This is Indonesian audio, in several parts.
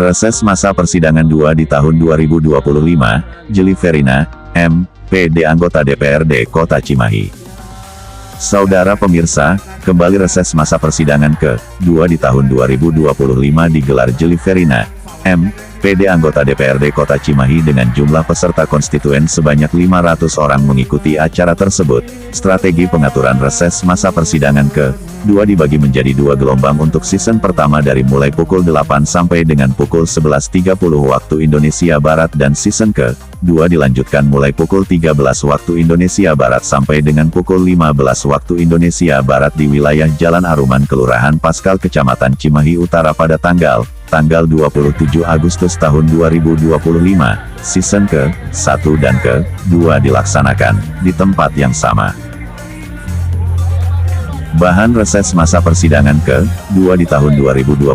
Reses masa persidangan 2 di tahun 2025, Jeli Verina, M.Pd anggota DPRD Kota Cimahi. Saudara pemirsa, kembali reses masa persidangan ke-2 di tahun 2025 digelar Jeli Verina, M.Pd anggota DPRD Kota Cimahi dengan jumlah peserta konstituen sebanyak 500 orang mengikuti acara tersebut. Strategi pengaturan reses masa persidangan ke-2 dibagi menjadi 2 gelombang untuk season pertama dari mulai pukul 8 sampai dengan pukul 11.30 waktu Indonesia Barat dan season ke-2 dilanjutkan mulai pukul 13 waktu Indonesia Barat sampai dengan pukul 15 waktu Indonesia Barat di wilayah Jalan Aruman Kelurahan Paskal Kecamatan Cimahi Utara pada tanggal 27 Agustus tahun 2025, season ke-1 dan ke-2 dilaksanakan di tempat yang sama. Bahan reses masa persidangan ke-2 di tahun 2025,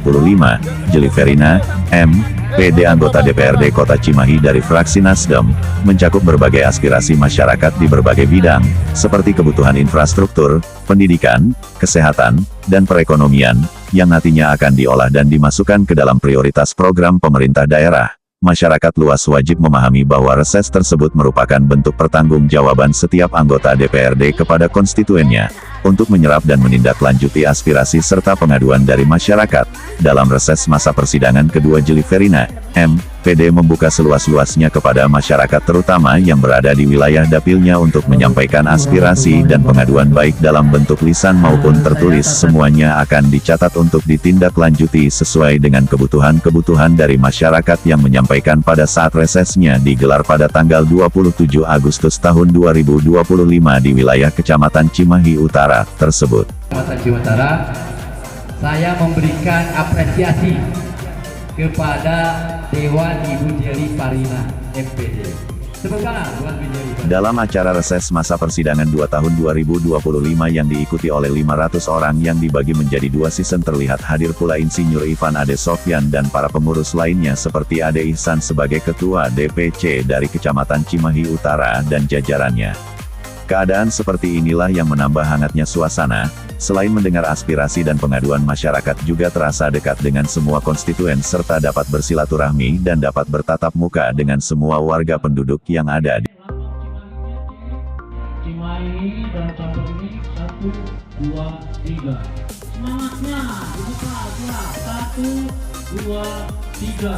Jeli Verina, M.Pd anggota DPRD Kota Cimahi dari fraksi Nasdem, mencakup berbagai aspirasi masyarakat di berbagai bidang, seperti kebutuhan infrastruktur, pendidikan, kesehatan, dan perekonomian, yang nantinya akan diolah dan dimasukkan ke dalam prioritas program pemerintah daerah. Masyarakat luas wajib memahami bahwa reses tersebut merupakan bentuk pertanggungjawaban setiap anggota DPRD kepada konstituennya, untuk menyerap dan menindaklanjuti aspirasi serta pengaduan dari masyarakat. Dalam reses masa persidangan kedua Jeli Verina, M.Pd membuka seluas-luasnya kepada masyarakat terutama yang berada di wilayah dapilnya untuk menyampaikan aspirasi dan pengaduan baik dalam bentuk lisan maupun tertulis. Semuanya akan dicatat untuk ditindaklanjuti sesuai dengan kebutuhan-kebutuhan dari masyarakat yang menyampaikan pada saat resesnya digelar pada tanggal 27 Agustus tahun 2025 di wilayah Kecamatan Cimahi Utara tersebut. Kecamatan Cimahi Utara, saya memberikan apresiasi kepada Dewan Ibu Jeli Verina, MPD. Dalam acara reses masa persidangan 2 tahun 2025 yang diikuti oleh 500 orang yang dibagi menjadi 2 season, terlihat hadir pula Insinyur Ivan Ade Sofyan dan para pengurus lainnya seperti Ade Ihsan sebagai Ketua DPC dari Kecamatan Cimahi Utara dan jajarannya. Keadaan seperti inilah yang menambah hangatnya suasana. Selain mendengar aspirasi dan pengaduan masyarakat, juga terasa dekat dengan semua konstituen serta dapat bersilaturahmi dan dapat bertatap muka dengan semua warga penduduk yang ada di Cimahi. Dan tabel ini 1, 2, 3. Semangatnya dibuka ya. 1, 2, 3.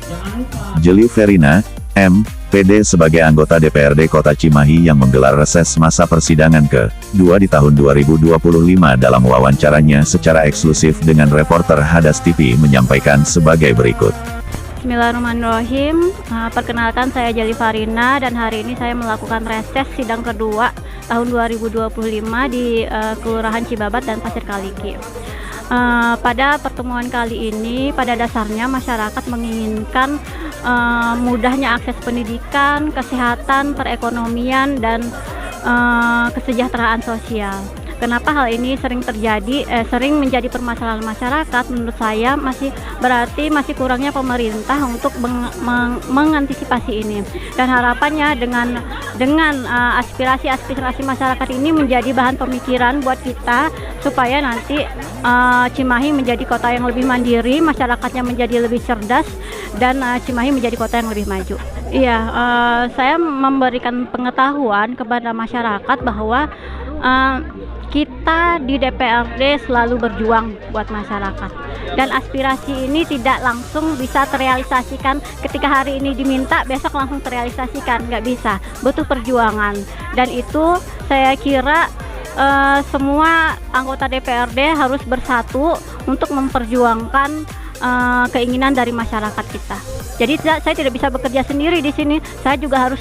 Jangan lupa. Jeli Verina, M.Pd sebagai anggota DPRD Kota Cimahi yang menggelar reses masa persidangan ke-2 di tahun 2025 dalam wawancaranya secara eksklusif dengan reporter Hadas TV menyampaikan sebagai berikut. Bismillahirrahmanirrahim. Perkenalkan, saya Jeli Verina dan hari ini saya melakukan reses sidang kedua tahun 2025 di Kelurahan Cibabat dan Pasir Kaliki. Pada pertemuan kali ini, pada dasarnya masyarakat menginginkan mudahnya akses pendidikan, kesehatan, perekonomian, dan kesejahteraan sosial. Kenapa hal ini sering sering menjadi permasalahan masyarakat? Menurut saya berarti masih kurangnya pemerintah untuk mengantisipasi ini. Dan harapannya dengan aspirasi masyarakat ini menjadi bahan pemikiran buat kita supaya nanti Cimahi menjadi kota yang lebih mandiri, masyarakatnya menjadi lebih cerdas, dan Cimahi menjadi kota yang lebih maju. Iya, saya memberikan pengetahuan kepada masyarakat bahwa kita di DPRD selalu berjuang buat masyarakat, dan aspirasi ini tidak langsung bisa terrealisasikan ketika hari ini diminta besok langsung terrealisasikan, nggak bisa, butuh perjuangan. Dan itu saya kira semua anggota DPRD harus bersatu untuk memperjuangkan keinginan dari masyarakat kita. Jadi saya tidak bisa bekerja sendiri di sini, saya juga harus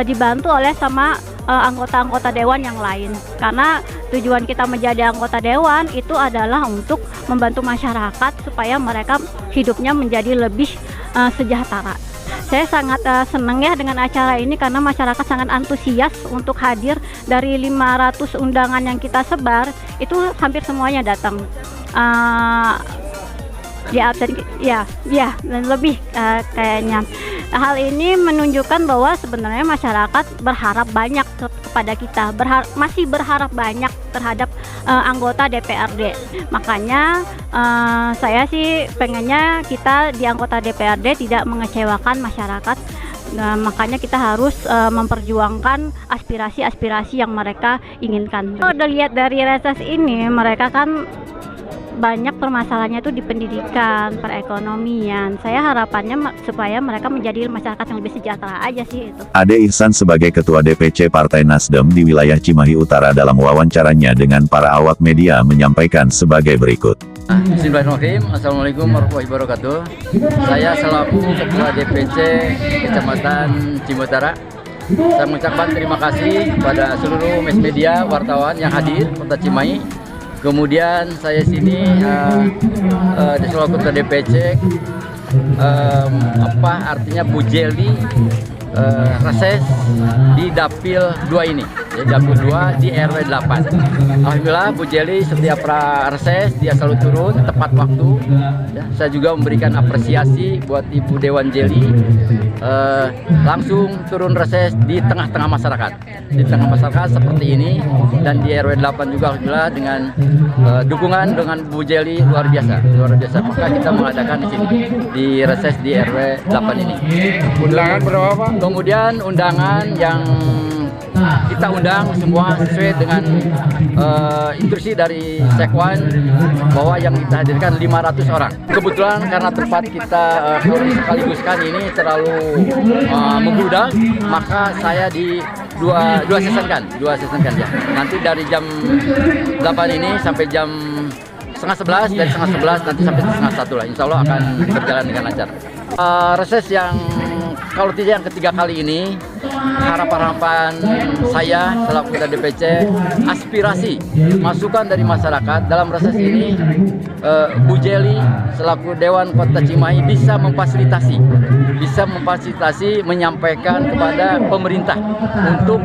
dibantu oleh sama anggota-anggota dewan yang lain, karena tujuan kita menjadi anggota dewan itu adalah untuk membantu masyarakat supaya mereka hidupnya menjadi lebih sejahtera. Saya sangat senang ya dengan acara ini karena masyarakat sangat antusias untuk hadir. Dari 500 undangan yang kita sebar itu hampir semuanya datang. Di absen ya dan lebih kayaknya. Hal ini menunjukkan bahwa sebenarnya masyarakat berharap banyak kepada kita, masih berharap banyak terhadap anggota DPRD. Makanya saya sih pengennya kita di anggota DPRD tidak mengecewakan masyarakat. Makanya kita harus memperjuangkan aspirasi-aspirasi yang mereka inginkan. Kalau dilihat dari reses ini, mereka kan banyak permasalahannya itu di pendidikan, perekonomian. Saya harapannya supaya mereka menjadi masyarakat yang lebih sejahtera aja sih itu. Ade Ihsan sebagai Ketua DPC Partai Nasdem di wilayah Cimahi Utara dalam wawancaranya dengan para awak media menyampaikan sebagai berikut. Bismillahirrahmanirrahim. Assalamualaikum warahmatullahi wabarakatuh. Saya selaku Ketua DPC Kecamatan Cimahi Utara, saya mengucapkan terima kasih kepada seluruh mass media, wartawan yang hadir Kota Cimahi. Kemudian saya sini selaku Ketua DPC artinya Bu Jeli reses di Dapil 2 ini, ya, Dapil 2 di RW 8. Alhamdulillah Bu Jeli setiap reses dia selalu turun tepat waktu, ya. Saya juga memberikan apresiasi buat Ibu Dewan Jeli, langsung turun reses di tengah-tengah masyarakat, di tengah masyarakat seperti ini, dan di RW 8 juga alhamdulillah dengan dukungan dengan Bu Jeli luar biasa. Maka kita mengadakan di sini di reses di RW 8 ini. Undangan berapa Pak? Kemudian undangan yang kita undang semua sesuai dengan instruksi dari Sekwan bahwa yang kita hadirkan 500 orang. Kebetulan karena tempat kita sekaliguskan ini terlalu membludak, maka saya di dua sesenkan ya. Nanti dari jam 8 ini sampai jam setengah 11, dari setengah 11 nanti sampai setengah 1 lah. Insya Allah akan berjalan dengan lancar. Reses yang kalau tidak yang ketiga kali ini, harapan saya selaku Ketua DPC, aspirasi masukan dari masyarakat dalam reses ini, Bu Jeli selaku Dewan Kota Cimahi bisa memfasilitasi menyampaikan kepada pemerintah untuk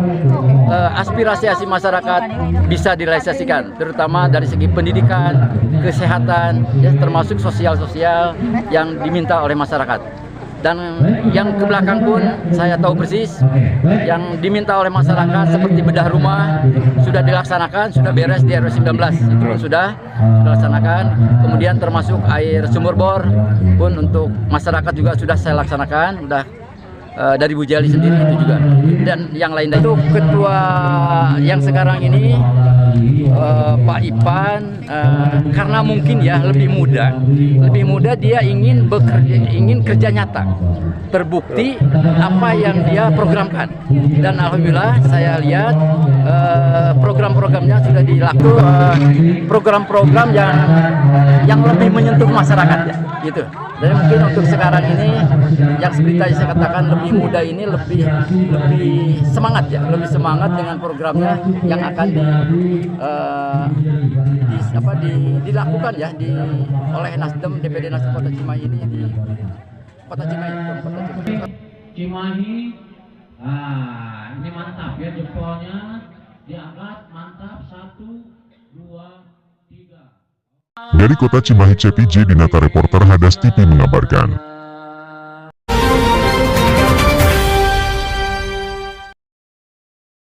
aspirasi masyarakat bisa direalisasikan, terutama dari segi pendidikan, kesehatan, ya, termasuk sosial yang diminta oleh masyarakat. Dan yang ke belakang pun saya tahu persis yang diminta oleh masyarakat seperti bedah rumah sudah dilaksanakan, sudah beres di RW 19 itu pun sudah dilaksanakan. Kemudian termasuk air sumur bor pun untuk masyarakat juga sudah saya laksanakan, sudah dari Bu Jeli sendiri itu juga, dan yang lain. Itu ketua yang sekarang ini Pak Ipan, karena mungkin ya lebih muda dia ingin kerja nyata, terbukti apa yang dia programkan, dan alhamdulillah saya lihat program-programnya sudah dilakukan, program-program yang lebih menyentuh masyarakat ya gitu. Dan mungkin untuk sekarang ini yang seperti tadi saya katakan lebih muda ini lebih semangat ya, lebih semangat dengan programnya yang akan dilakukan ya oleh Nasdem, DPD Nasdem Kota Cimahi ini di Kota Cimahi. Cimahi, ini mantap ya, jempolnya diangkat, mantap. 1, 2, 3. Dari Kota Cimahi, CPJ Dinata Reporter Hadas TV mengabarkan.